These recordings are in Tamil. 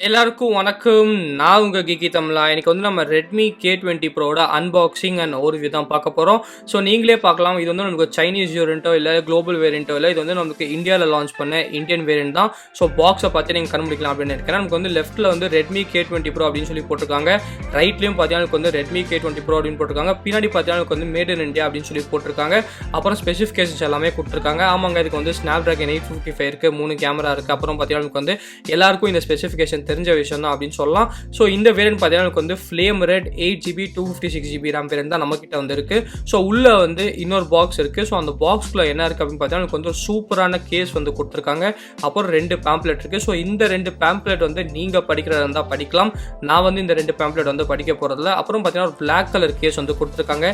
எல்லாருக்கும் வணக்கம். நான் உங்க கீகிதமிழா. இன்னைக்கு வந்து நம்ம Redmi K20 Proவோட அன்பாக்சிங் அண்ட் ஓவர்வியூ தான் பார்க்க போறோம். ஸோ நீங்களே பார்க்கலாம். இது வந்து நமக்கு சைனீஸ் வேரியண்ட்டோ இல்லை குளோபல் வேரியண்ட்டோ இல்லை. இது வந்து நமக்கு இந்தியாவில் லான்ச் பண்ண இந்தியன் வேரியண்ட் தான். ஸோ பாக்ஸை பார்த்து நீங்கள் கண்டுபிடிக்கலாம் அப்படின்னு நினைக்கிறேன். நமக்கு வந்து லெஃப்ட்டில் வந்து Redmi K20 Pro அப்படின்னு சொல்லி போட்டிருக்காங்க. ரைட்லேயும் பார்த்தீங்கன்னா எனக்கு வந்து Redmi K20 Pro அப்படின்னு போட்டிருக்காங்க. பின்னாடி பார்த்தீங்கன்னா எனக்கு வந்து மேட் இன் இந்தியா அப்படின்னு சொல்லி போட்டிருக்காங்க. அப்புறம் ஸ்பெசிஃபிகேஷன்ஸ் எல்லாமே கொடுத்துருக்காங்க. ஆமாங்க, இதுக்கு வந்து Snapdragon 855 இருக்குது, 3 கேமரா இருக்குது. அப்புறம் பார்த்தீங்கன்னா நமக்கு வந்து எல்லாருக்கும் இந்த ஸ்பெசிஃபிகேஷன் தெரிஞ்ச விஷயம் தான் அப்படின்னு சொல்லலாம். ஸோ இந்த வேரியன்ட் பார்த்தீங்கன்னா வந்து flame red 8GB 256GB RAM variant தான் நம்மக்கிட்ட வந்து இருக்கு. ஸோ உள்ள வந்து இன்னொரு பாக்ஸ் இருக்கு. ஸோ அந்த பாக்ஸ்க்குள்ள என்ன இருக்கு அப்படின்னு பார்த்தீங்கன்னா வந்து ஒரு சூப்பரான கேஸ் வந்து கொடுத்துருக்காங்க. அப்புறம் 2 பேம்ப்ளெட் இருக்கு. ஸோ இந்த 2 பேம்ப்ளெட் வந்து நீங்க படிக்கிறதா இருந்தால் படிக்கலாம். நான் வந்து இந்த 2 பேம்ப்ளெட் வந்து படிக்க போறதில்ல. அப்புறம் பார்த்தீங்கன்னா ஒரு பிளாக் கலர் கேஸ் வந்து கொடுத்துருக்காங்க.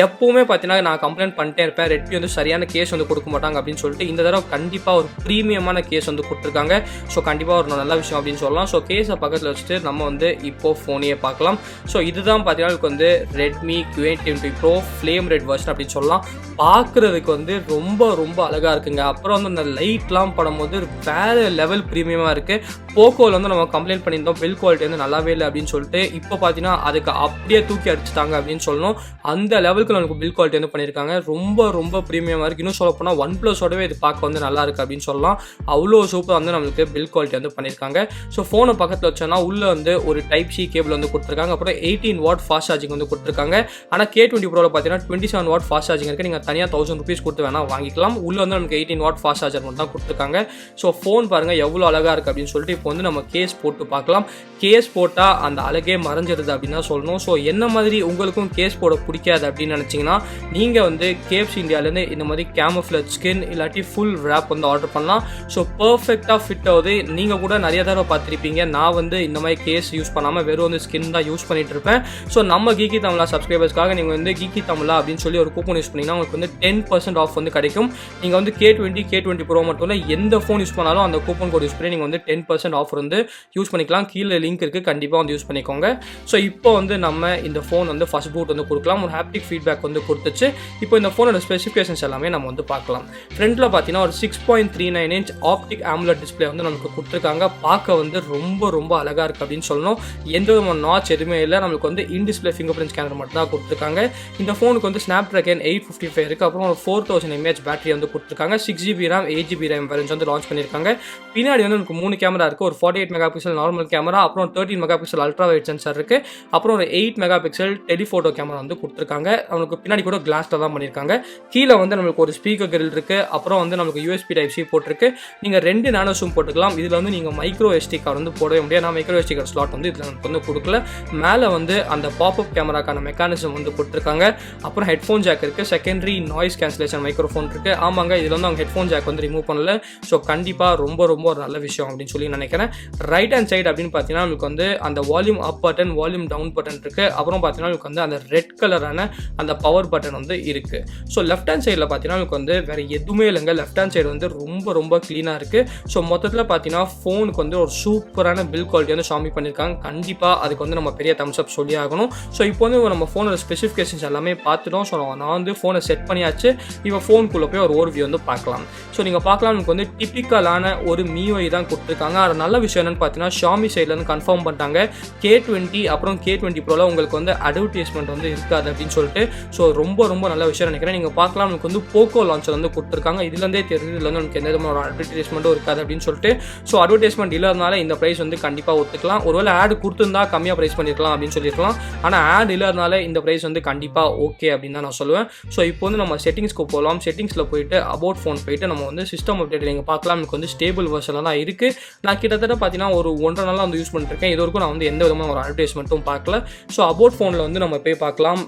எப்பவுமே பார்த்தீங்கன்னா நான் கம்ப்ளைண்ட் பண்ணிட்டே இருப்பேன், ரெட்மி வந்து சரியான கேஸ் வந்து கொடுக்க மாட்டாங்க அப்படின்னு சொல்லிட்டு. இந்த தடவை கண்டிப்பாக ஒரு ப்ரீமியமான கேஸ் வந்து கொடுத்துருக்காங்க. ஸோ கண்டிப்பாக ஒரு நல்ல விஷயம் அப்படின்னு சொல்லலாம். ஸோ கேஸை பக்கத்தில் வச்சுட்டு நம்ம வந்து இப்போ ஃபோனையே பார்க்கலாம். ஸோ இதுதான் பார்த்தீங்கன்னா வந்து Redmi K20 Pro flame red version அப்படின்னு சொல்லலாம். பார்க்குறதுக்கு வந்து ரொம்ப ரொம்ப அழகாக இருக்குங்க. அப்புறம் வந்து அந்த லைட்லாம் படும்போது வேறு லெவல் ப்ரீமியமாக இருக்குது. போக்கோவில் வந்து நம்ம கம்ப்ளைண்ட் பண்ணியிருந்தோம், பில் குவாலிட்டி வந்து நல்லாவே இல்லை அப்படின்னு சொல்லிட்டு. இப்போ பார்த்தீங்கன்னா அதுக்கு அப்படியே தூக்கி அடிச்சுட்டாங்க அப்படின்னு சொல்லணும். அந்த லெவலுக்கு நமக்கு பில் குவாலிட்டி வந்து பண்ணியிருக்காங்க. ரொம்ப ரொம்ப ப்ரீமியமாக இருக்குது. இன்னும் சொல்ல போனால் ஒன் ப்ளஸோடவே இது பார்க்க வந்து நல்லா இருக்குது அப்படின்னு சொல்லலாம். அவ்வளோ சூப்பராக வந்து நம்மளுக்கு பில் குவாலிட்டி வந்து பண்ணியிருக்காங்க. ஸோ ஃபோனை பக்கத்தில் வச்சோன்னா உள்ளே வந்து ஒரு டைப் சி கேபிள் வந்து கொடுத்துருக்காங்க. அப்புறம் 18W ஃபாஸ்ட் சார்ஜிங் வந்து கொடுத்துருக்காங்க. ஆனால் K20 Proவில் பார்த்தீங்கன்னா 27W ஃபாஸ்ட் சார்ஜிங் இருக்குது. நீங்கள் தனியாக 1000 rupees கொடுத்து வேணால் வாங்கிக்கலாம். உள்ளே வந்து நமக்கு 18W ஃபாஸ்ட் சார்ஜர் மட்டும் தான் கொடுத்துருக்காங்க. ஸோ ஃபோன் பாருங்கள் எவ்வளோ அழகாக இருக்குது அப்படின்னு சொல்லிட்டு. இப்போ வந்து நம்ம கேஸ் போட்டு பார்க்கலாம். கேஸ் போட்டால் அந்த அழகே மறைஞ்சிருது அப்படின்னு தான் சொல்லணும். ஸோ என்ன மாதிரி உங்களுக்கும் கேஸ் போட பிடிக்காது அப்படின்னு நினச்சிங்கன்னா நீங்கள் வந்து KFC இந்தியாவிலேருந்து இந்த மாதிரி கேமோஃப்ளேஜ் ஸ்கின் இல்லாட்டி ஃபுல் ரேப் வந்து ஆர்டர் பண்ணலாம். ஸோ பர்ஃபெக்டாக ஃபிட் ஆகுது. நீங்கள் கூட நிறைய தடவை பார்த்துருப்பீங்க. நான் வந்து இந்த மாதிரி கேஸ் யூஸ் பண்ணாமல் வெறும் வந்து ஸ்கின் தான் யூஸ் பண்ணிட்டு இருப்பேன். ஸோ நம்ம கீகிதமிழா சப்ஸ்கிரைபர்ஸ்க்காக நீங்கள் வந்து கீகிதமிழா அப்படின்னு சொல்லி ஒரு கூப்பன் யூஸ் பண்ணிங்கன்னா உங்களுக்கு வந்து 10% ஆஃப் வந்து கிடைக்கும். நீங்கள் வந்து K20 Pro மட்டும் இல்லை, எந்த ஃபோன் யூஸ் பண்ணாலும் அந்த கூப்பன் கோட் யூஸ் பண்ணி நீங்கள் வந்து 10% ஆஃப் வந்து யூஸ் பண்ணிக்கலாம். கீழே லிங்க் இருக்குது, கண்டிப்பாக வந்து யூஸ் பண்ணிக்கோங்க. ஸோ இப்போ வந்து நம்ம இந்த ஃபோன் வந்து ஃபர்ஸ்ட் பூட் வந்து கொடுக்கலாம். ஒரு ஹாப்டிக் ஃபீட்பேக் வந்து கொடுத்துச்சு. இப்போ இந்த ஃபோனோட ஸ்பெசிஃபிகேஷன்ஸ் எல்லாமே நம்ம வந்து பார்க்கலாம். ஃப்ரண்ட்டில் பார்த்தீங்கன்னா ஒரு 6.39 inch ஆப்டிக் AMOLED டிஸ்பிளே வந்து நமக்கு கொடுத்துருக்காங்க. பார்க்க வந்து ரொம்ப ரொம்ப அழகாக இருக்குது அப்படின்னு சொல்லணும். எந்த விதமான நாட்ச் எதுவுமே இல்லை. நம்மளுக்கு வந்து in display finger print scanner மட்டும் தான் கொடுத்துருக்காங்க. இந்த ஃபோனுக்கு வந்து Snapdragon 855 இருக்குது. அப்புறம் ஒரு 4000 mAh பேட்டரி வந்து கொடுத்துருக்காங்க. 6GB RAM 8GB RAM variant வந்து லான்ச் பண்ணியிருக்காங்க. பின்னாடி வந்து நமக்கு 3 கேமரா இருக்குது. ஒரு 48 மெகாபிக்சல் நார்மல் கேமரா, அப்புறம் 13 மெகாபிக்சல் அல்ட்ரா வைட் சென்சார் இருக்குது. அப்புறம் ஒரு 8 மெகாபிக்சல் டெலிஃபோட்டோ கேமரா வந்து கொடுத்துருக்காங்க. அவனுக்கு பின்னாடி கூட கிளாஸில் தான் பண்ணியிருக்காங்க. கீழே வந்து நம்மளுக்கு ஒரு ஸ்பீக்கர் கிரில் இருக்குது. அப்புறம் வந்து நமக்கு USB Type-C போட்டிருக்கு. நீங்கள் 2 நானோ சிம் போட்டுக்கலாம். இதில் வந்து நீங்கள் மைக்ரோ SD கார்டு வந்து போடவே முடியாது. நான் மைக்ரோ SD கார்டு ஸ்லாட் வந்து இதில் நமக்கு வந்து கொடுக்கல. மேலே வந்து அந்த பாப்அப் கேமராக்கான மெக்கானிசம் வந்து கொடுத்துருக்காங்க. அப்புறம் ஹெட்ஃபோன் ஜாக் இருக்குது. செகண்டரி நாய்ஸ் கேன்சலேஷன் மைக்ரோஃபோன் இருக்குது. ஆமாங்க, இதில் வந்து அவங்க ஹெட்ஃபோன் ஜாக் வந்து ரிமூவ் பண்ணல. ஸோ கண்டிப்பாக ரொம்ப ரொம்ப ஒரு நல்ல விஷயம் அப்படின்னு சொல்லி நினைக்கிறேன். ரைட் ஹேண்ட் சைடு அப்படின்னு பார்த்தீங்கன்னா நமக்கு வந்து அந்த volume up button, volume down button இருக்குது. அப்புறம் பார்த்தீங்கன்னா நமக்கு வந்து அந்த ரெட் கலரான அந்த பவர் பட்டன் வந்து இருக்குது. ஸோ லெஃப்ட் ஹேண்ட் சைடில் பார்த்தீங்கன்னா நமக்கு வந்து வேறு எதுவுமே இல்லைங்க. லெஃப்ட் ஹேண்ட் சைடு வந்து ரொம்ப ரொம்ப க்ளீனாக இருக்குது. ஸோ மொத்தத்தில் பார்த்தீங்கன்னா ஃபோனுக்கு வந்து ஒரு சூப்பரான பில் குவாலிட்டி வந்து ஷாமி பண்ணியிருக்காங்க. கண்டிப்பாக அதுக்கு வந்து நம்ம பெரிய தம்ஸ் அப் சொல்லி ஆகணும். ஸோ இப்போ வந்து நம்ம ஃபோனோட ஸ்பெசிஃபிகேஷன்ஸ் எல்லாமே பார்த்துட்டோம். ஸோ நான் வந்து ஃபோனை செட் பண்ணியாச்சு. இப்போ ஃபோனுக்குள்ளே போய் ஒரு ஓவர்வியூ வந்து பார்க்கலாம். ஸோ நீங்கள் பார்க்கலாம், நமக்கு வந்து டிப்பிக்கலான ஒரு MIUI தான் கொடுத்துருக்காங்க. அது நல்ல விஷயம் என்னன்னு பார்த்தீங்கன்னா ஷாமி சைட்லேருந்து கன்ஃபார்ம் பண்ணிட்டாங்க. K20 அப்புறம் K20 Proவில் உங்களுக்கு வந்து அட்வர்டைஸ்மெண்ட் வந்து இருக்காது அப்படின்னு சொல்லிட்டு. ஸோ ரொம்ப ரொம்ப நல்ல விஷயம் நினைக்கிறேன். நீங்கள் பார்க்கலாம், நமக்கு வந்து போக்கோ லான்ச்சர் வந்து கொடுத்துருக்காங்க. இதுலேருந்தே தெரியுது இதில் வந்து நமக்கு எந்த விதமான ஒரு அட்வர்டைஸ்மெண்ட்டும் இருக்காது அப்படின்னு சொல்லிட்டு. ஸோ அட்வர்டைஸ்மெண்ட் இல்லாதனால இந்த ப்ரைஸ் வந்து கண்டிப்பாக ஒத்துக்கலாம். ஒருவேளை ஆட் கொடுத்துருந்தா கம்மியாக ப்ரைஸ் பண்ணியிருக்கலாம் அப்படின்னு சொல்லியிருக்கலாம். ஆனால் ஆட் இல்லாதனால இந்த ப்ரைஸ் வந்து கண்டிப்பாக ஓகே அப்படின்னு தான் நான் சொல்லுவேன். ஸோ இப்போ வந்து நம்ம செட்டிங்ஸ்க்கு போகலாம். செட்டிங்ஸில் போயிட்டு அபவுட் ஃபோன் போயிட்டு நம்ம வந்து சிஸ்டம் அப்டேட் நீங்கள் பார்க்கலாம். எனக்கு வந்து ஸ்டேபிள் வெர்ஷனில் தான் இருக்குது. நான் கிட்டத்தட்ட பார்த்தீங்கன்னா ஒரு 1.5 நாளாக வந்து யூஸ் பண்ணிருக்கேன். இது வரைக்கும் நான் வந்து எந்த விதமான ஒரு அட்வர்டைஸ்மெண்ட்டும் பார்க்கல. ஸோ அபவுட் ஃபோனில் வந்து நம்ம போய் பார்க்கலாம்.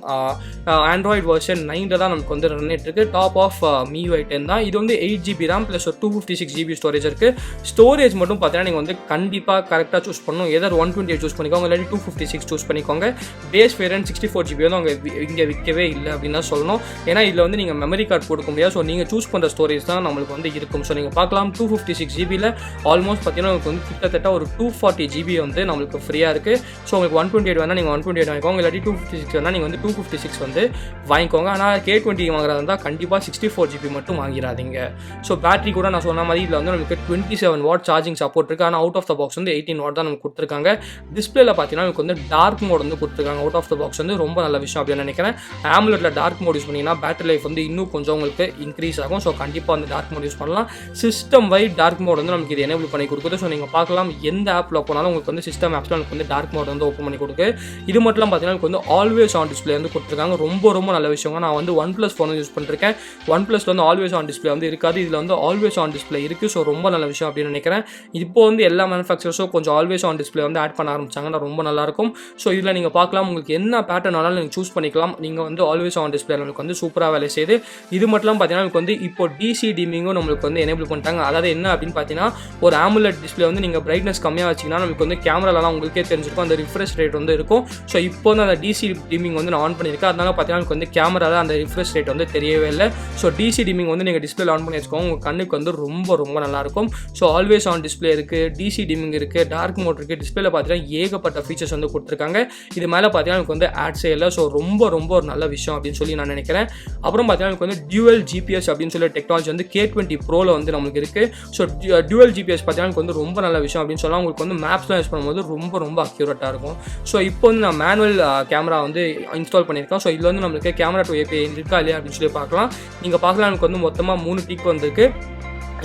ஆண்ட்ராய்டு வெர்ஷன் 9 தான் நமக்கு வந்து ரன் ஆகிட்டு இருக்குது. டாப் ஆஃப் MIUI 10 தான். இது வந்து 8GB RAM ப்ளஸ் ஒரு 256GB ஸ்டோரேஜ் இருக்குது. ஸ்டோரேஜ் மட்டும் பார்த்தீங்கன்னா நீங்கள் வந்து கண்டிப்பாக கரெக்டாக சூஸ் பண்ணணும். எதர் 128 சூஸ் பண்ணிக்கோங்க, இல்லாட்டி 256 சூஸ் பண்ணிக்கோங்க. பேஸ் வேரியன்ட் 64GB வந்து அவங்க இங்கே விற்கவே இல்லை அப்படின்னு தான் சொல்லணும். ஏன்னா இதில் வந்து நீங்கள் மெமரி கார்டு கொடுக்க முடியாது. ஸோ நீங்கள் சூஸ் பண்ணுற ஸ்டோரேஜ் தான் நம்மளுக்கு வந்து இருக்கும். ஸோ நீங்கள் பார்க்கலாம் 256GBயில் ஆல்மோஸ்ட் பார்த்தீங்கன்னா உங்களுக்கு வந்து கிட்டத்தட்ட ஒரு 240GB வந்து நம்மளுக்கு ஃப்ரீயாக இருக்குது. ஸோ உங்களுக்கு 128 வேணால் நீங்கள் 128 வாங்கிக்கோங்க, இல்லாட்டி 256 வேணால் நீங்கள் வந்து 256 வந்து வாங்கிக்கோங்க. ஆனால் K20 வாங்குறதா இருந்தால் கண்டிப்பாக 64GB மட்டும் வாங்கிடாதீங்க. ஸோ பேட்டரி கூட நான் சொன்ன மாதிரி இதில் வந்து நமக்கு 27W சார்ஜிங் சப்போர்ட் இருக்குது. ஆனால் அவுட் ஆஃப் த பாக்ஸ் வந்து வந்து 18 வாட் தான் நமக்கு கொடுத்துருக்காங்க. டிஸ்பிளேல பார்த்தீங்கன்னா நமக்கு வந்து டார்க் மோட் வந்து கொடுத்துருக்காங்க. அவுட் ஆஃப் த பாக்ஸ் வந்து ரொம்ப நல்ல விஷயம் அப்படின்னு நினைக்கிறேன். AMOLEDல டார்க் மோட் யூஸ் பண்ணிங்கன்னா பேட்டரி லைஃப் வந்து இன்னும் கொஞ்சம் உங்களுக்கு இன்க்ரீஸ் ஆகும். ஸோ கண்டிப்பாக அந்த டார்க் மோட் யூஸ் பண்ணலாம். சிஸ்டம் வைட் டார்க் மோட் வந்து நமக்கு இது எனேபிள் பண்ணி கொடுக்குது. ஸோ நீங்கள் பார்க்கலாம் எந்த ஆப்பில் போனாலும் உங்களுக்கு வந்து சிஸ்டம் ஆப்ஸில் நமக்கு வந்து டார்க் மோட் வந்து ஓப்பன் பண்ணி கொடுக்கு. இது மட்டும் பார்த்தீங்கன்னா நமக்கு வந்து ஆல்வேஸ் ஆன் டிஸ்பிளே வந்து கொடுத்துருக்காங்க. ரொம்ப நல்ல விஷயங்க. நான் வந்து OnePlus ஃபோன் யூஸ் பண்ணிருக்கேன். OnePlusல வந்து ஆல்வேஸ் ஆன் டிஸ்பிளே வந்து இருக்காது. இதில் வந்து ஆல்வேஸ் ஆன் டிஸ்பிளே இருக்குது. ஸோ ரொம்ப நல்ல விஷயம் அப்படின்னு நினைக்கிறேன். இப்போ வந்து எல்லா மேனுஃபேக்சர்ஸும் கொஞ்சம் ஆல்வேஸ் ஆன் டிஸ்பிளே வந்து ஆட் பண்ண ஆரம்பிச்சாங்கன்னா ரொம்ப நல்லாயிருக்கும். ஸோ இதில் நீங்கள் பார்க்கலாம் உங்களுக்கு என்ன பேட்டர்ன் ஆனாலும் நீங்கள் சூஸ் பண்ணிக்கலாம். நீங்கள் வந்து ஆல்வேஸ் ஆன் டிஸ்பிளே நம்மளுக்கு வந்து சூப்பராக வேலை செய்யுது. இது மட்டும் பார்த்தீங்கன்னா நமக்கு வந்து இப்போ டிசி டிமிங்கும் நம்மளுக்கு வந்து எனேபிள் பண்ணிட்டாங்க. அதாவது என்ன அப்படின்னு பார்த்தீங்கன்னா ஒரு AMOLED டிஸ்பிளே வந்து நீங்கள் பிரைட்னஸ் கம்மியாக வச்சிங்கன்னா நமக்கு வந்து கேமராலாம் உங்களுக்கே தெரிஞ்சிருக்கும். அந்த ரிஃப்ரெஷ் ரேட் வந்து இருக்கும். ஸோ இப்போ வந்து அந்த டிசி டிமிங் வந்து நான் ஆன் பண்ணியிருக்கேன். அதனால பார்த்தீங்கன்னா நமக்கு வந்து கேமராவில் அந்த ரிஃப்ரெஷ் ரேட் வந்து தெரியவே இல்லை. ஸோ டிசி டிமிங் வந்து நீங்கள் டிஸ்பிளே ஆன் பண்ணி வச்சுக்கோங்க. உங்கள் கண்ணுக்கு வந்து ரொம்ப நல்லாயிருக்கும். ஸோ ஆல்வேஸ் ஆன் டிஸ்பிளே இருக்குது, டிசி டிமிங் இருக்குது, டார்க் மோட் இருக்குது. டிஸ்பிளேல பார்த்தீங்கன்னா ஏகப்பட்ட ஃபீச்சர்ஸ் வந்து கொடுத்துருக்காங்க. இது மேலே பார்த்தீங்கன்னா எனக்கு வந்து ஆட்ஸே இல்லை. ஸோ ரொம்ப ஒரு நல்ல விஷயம் அப்படின்னு சொல்லி நான் நினைக்கிறேன். அப்புறம் பார்த்தீங்கன்னா எனக்கு வந்து டியூவல் ஜிபிஎஸ் அப்படின்னு சொல்லி டெக்னாலஜி வந்து K20 ப்ரோவில் வந்து நமக்கு இருக்குது. ஸோ டியூவல் ஜிபிஎஸ் பார்த்தீங்கன்னா எனக்கு வந்து ரொம்ப நல்ல விஷயம் அப்படின்னு சொல்லலாம். உங்களுக்கு வந்து மேப்ஸ்லாம் யூஸ் பண்ணும்போது ரொம்ப அக்யூரேட்டாக இருக்கும். ஸோ இப்போ வந்து நான் மேனுவல் கேமரா வந்து இன்ஸ்டால் பண்ணியிருக்கேன். ஸோ இதில் வந்து நம்மளுக்கு கேமரா டு API இருக்கா இல்லையா அப்படின்னு சொல்லி பார்க்கலாம். நீங்கள் பார்க்கலாம் எனக்கு வந்து மொத்தமாக 3 டிக் வந்திருக்கு.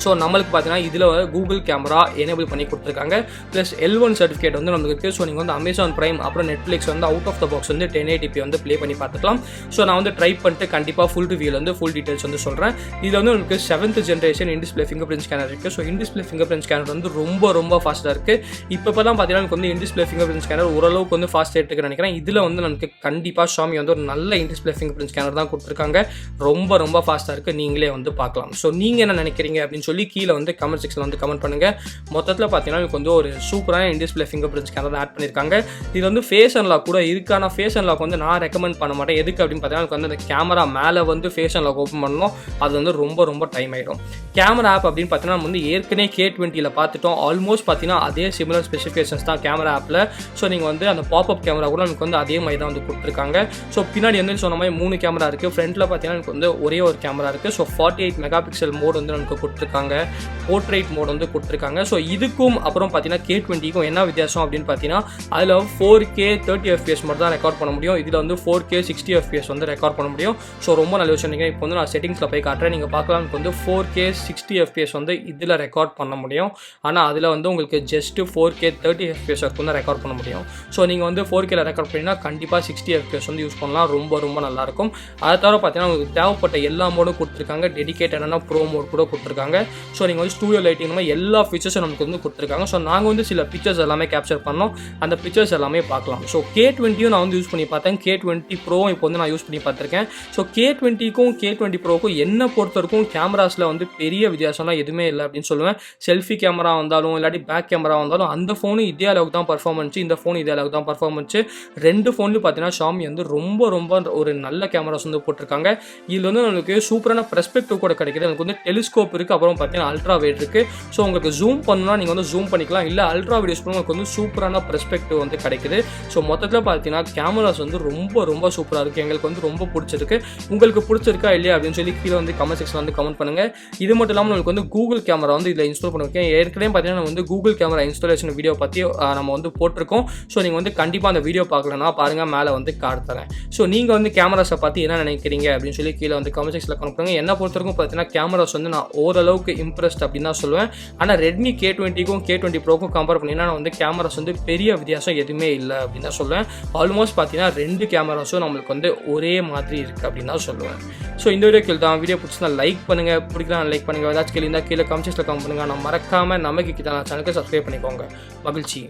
ஸோ நம்மளுக்கு பார்த்தீங்கன்னா இதில் கூகுள் கேமரா எனேபிள் பண்ணி கொடுத்துருக்காங்க. ப்ளஸ் L1 சர்டிஃபிகேட் வந்து நமக்கு இருக்குது. ஸோ நீங்கள் வந்து அமேசான் பிரைம் அப்புறம் நெட்ஃப்ளிக்ஸ் வந்து அவுட் ஆஃப் த பாக்ஸ் வந்து 1080p வந்து ப்ளே பண்ணி பார்த்துக்கலாம். ஸோ நான் வந்து ட்ரை பண்ணிட்டு கண்டிப்பாக ஃபுல் ரிவ்யூவில் வந்து ஃபுல் டீட்டெயில்ஸ் வந்து சொல்கிறேன். இதில் வந்து உங்களுக்கு 7th generation in display fingerprint scanner இருக்குது. So in display fingerprint scanner வந்து ரொம்ப ஃபாஸ்ட்டாக இருக்குது. இப்போ தான் பார்த்தீங்கன்னா எனக்கு வந்து இன்டிஸ்பிளே ஃபிங்கர் பிரிண்ட் ஸ்கேனர் ஓரளவுக்கு வந்து ஃபாஸ்ட் எடுத்துக்கு நினைக்கிறேன். இதில் வந்து நமக்கு கண்டிப்பாக Xiaomi வந்து ஒரு நல்ல இன்டிஸ்பிளே ஃபிங்கர் பிரிண்ட் ஸ்கேனர் தான் கொடுத்துருக்காங்க. ரொம்ப ஃபாஸ்ட்டாக இருக்குது. நீங்களே வந்து பார்க்கலாம். ஸோ நீங்கள் என்ன நினைக்கிறீங்க அப்படின்னு சொல்லி கீழே வந்து கமெண்ட் செக்ஷனில் வந்து கமெண்ட் பண்ணுங்கள். மொத்தத்தில் பார்த்தீங்கன்னா எனக்கு வந்து ஒரு சூப்பரான in display fingerprint scanner add பண்ணியிருக்காங்க. இது வந்து ஃபேஸ் அன்லாக் கூட இருக்கு. ஆனால் ஃபேஸ் அன்லாக் வந்து நான் ரெக்கமெண்ட் பண்ண மாட்டேன். எதுக்கு அப்படின்னு பார்த்தீங்கன்னா எனக்கு வந்து அந்த கேமரா மேலே வந்து ஃபேஸ் அன்லாக் ஓப்பன் பண்ணணும். அது வந்து ரொம்ப டைம் ஆகிடும். கேமரா ஆப் அப்படின்னு பார்த்தீங்கன்னா நம்ம வந்து ஏற்கனவே K20ல பார்த்துட்டோம். ஆல்மோஸ்ட் பார்த்தீங்கன்னா அதே சிமிலர் ஸ்பெசிஃபிகேஷன்ஸ் தான் கேமரா ஆப்பில். ஸோ நீங்கள் வந்து அந்த பாப்அப் கேமரா கூட நமக்கு வந்து அதே மாதிரி தான் வந்து கொடுத்துருக்காங்க. ஸோ பின்னாடி வந்து சொன்ன மாதிரி 3 கேமரா இருக்குது. ஃப்ரண்ட்டில் பார்த்தீங்கன்னா எனக்கு வந்து ஒரே ஒரு கேமரா இருக்குது. ஸோ 48 மெகா பிக்சல் மோட் வந்து நமக்கு கொடுத்துருக்காங்க. போர்ட்ரேட் மோட் வந்து கொடுத்துருக்காங்க. ஸோ இதுக்கும் அப்புறம் பார்த்தீங்கன்னா K20க்கும் என்ன வித்தியாசம் அப்படின்னு பார்த்தீங்கன்னா அதில் 4K 30 FPS மட்டும் தான் ரெக்கார்ட் பண்ண முடியும். இதில் வந்து 4K 60 FPS வந்து ரெக்கார்ட் பண்ண முடியும். ஸோ ரொம்ப நல்ல விஷயம். நீங்கள் இப்போ வந்து நான் செட்டிங்ஸில் போய் காட்டுறேன். நீங்கள் பார்க்கலாம் எனக்கு வந்து 4K 60 FPS வந்து இதில் ரெக்கார்ட் பண்ண முடியும். ஆனால் அதில் வந்து உங்களுக்கு ஜஸ்ட்டு 4K 30 FPS வரைக்கும் தான் ரெக்கார்ட் பண்ண முடியும். ஸோ நீங்கள் வந்து 4Kல ரெக்கார்ட் பண்ணிங்கன்னா கண்டிப்பாக 60 FPS வந்து யூஸ் பண்ணலாம். ரொம்ப நல்லாயிருக்கும். அதை தவிர பார்த்தீங்கன்னா உங்களுக்கு தேவைப்பட்ட எல்லா மோடும் கொடுத்துருக்காங்க. டெடிகேட்டடான ப்ரோ மோட் கூட கொடுத்துருக்காங்க. ஸோ நீங்கள் வந்து ஸ்டூடியோ லைட்டிங் எல்லா ஃபீச்சர்ஸும் நமக்கு வந்து கொடுத்துருக்காங்க. ஸோ நாங்கள் வந்து சில பிக்சர்ஸ் எல்லாமே கேப்சர் பண்ணோம். அந்த பிக்சர்ஸ் எல்லாமே பார்க்கலாம். ஸோ K20யும் நான் வந்து யூஸ் பண்ணி பார்த்தேன். K20 Pro இப்போ வந்து நான் யூஸ் பண்ணி பார்த்துருக்கேன். ஸோ K20க்கும் K20 Proக்கும் என்ன பொறுத்தவரைக்கும் கேமராஸில் வந்து பெரிய வித்தியாசம்லாம் எதுவுமே இல்லை அப்படின்னு சொல்லுவேன். செல்ஃபி கேமரா வந்தாலும் இல்லாட்டி பேக் கேமரா வந்தாலும் அந்த ஃபோனு இதே அளவுக்கு தான் பர்ஃபார்மன்ஸ், இந்த ஃபோன் இதே அளவுக்கு தான் பர்ஃபார்மன்ஸ். 2 ஃபோன்லையும் பார்த்தீங்கன்னா Xiaomi வந்து ரொம்ப ஒரு நல்ல கேமராஸ் வந்து போட்டிருக்காங்க. இதில் வந்து நமக்கு சூப்பரான பெர்ஸ்பெக்டிவ் கூட கிடைக்குது. எனக்கு வந்து டெலிஸ்கோப் இருக்குது. அப்புறம் பார்த்தீங்கன்னா அல்ட்ரா வைட் இருக்குது. ஸோ உங்களுக்கு ஜூம் பண்ணணும்னா நீங்கள் வந்து ஜூம் பண்ணிக்கலாம். இல்லை அல்ட்ரா வீடியோஸ் பண்ணி உங்களுக்கு வந்து சூப்பரான பெர்ஸ்பெக்டிவ் வந்து கிடைக்குது. ஸோ மொத்தத்தில் பார்த்தீங்கன்னா கேமராஸ் வந்து ரொம்ப சூப்பராக இருக்குது. எங்களுக்கு வந்து ரொம்ப பிடிச்சிருக்கு. உங்களுக்கு பிடிச்சிருக்கா இல்லையா அப்படின்னு சொல்லி கீழே வந்து கமெண்ட் செக்ஷனில் வந்து கமெண்ட் பண்ணுங்கள். இது மட்டும் இல்லாமல் உங்களுக்கு வந்து கூகுள் கேமரா வந்து இதில் இன்ஸ்டால் பண்ணிருக்கேன். ஏற்கனவே பார்த்தீங்கன்னா நம்ம வந்து கூகுள் கேமரா இன்ஸ்டாலேஷன் வீடியோ பற்றி நம்ம வந்து போட்டிருக்கோம். ஸோ நீங்கள் வந்து கண்டிப்பாக அந்த வீடியோ பார்க்கலன்னா பாருங்கள், மேலே வந்து கார்டு தரேன். ஸோ நீங்கள் வந்து கேமராஸை பற்றி என்ன நினைக்கிறீங்க அப்படின்னு சொல்லி கீழே வந்து கமெண்ட் செக்ஷனில் கமெண்ட் பண்ணுங்கள். என்ன பொறுத்தவரைக்கும் பார்த்தீங்கன்னா கேமராஸ் வந்து நான் ஓரளவுக்கு இம்ப்ரெஸ்ட் அப்படின்னு தான் சொல்லுவேன். ஆனால் Redmi K20க்கும் K20 Proக்கும் கம்பேர் பண்ணிங்கன்னா வந்து கேமராஸ் வந்து பெரிய வித்தியாசம் எதுவுமே இல்லை அப்படின்னு தான் சொல்லுவேன். ஆல்மோஸ்ட் பார்த்தீங்கன்னா 2 கேமராஸும் நம்மளுக்கு வந்து ஒரே மாதிரி இருக்குது அப்படின்னு தான் சொல்லுவேன். ஸோ இந்த வீடியோ கீழே தான் வீடியோ பிடிச்சினா லைக் பண்ணுங்கள், பிடிக்கலாம் லைக் பண்ணுங்கள். ஏதாச்சும் கேள்வி இருந்தால் கீழே கமெண்ட் செக்ஷனில் கமெண்ட் பண்ணுங்கள். நான் மறக்காமல் நம்ம Geekytamizha சேனலுக்கு சப்ஸ்கிரைப் பண்ணிக்கோங்க. மகிழ்ச்சி.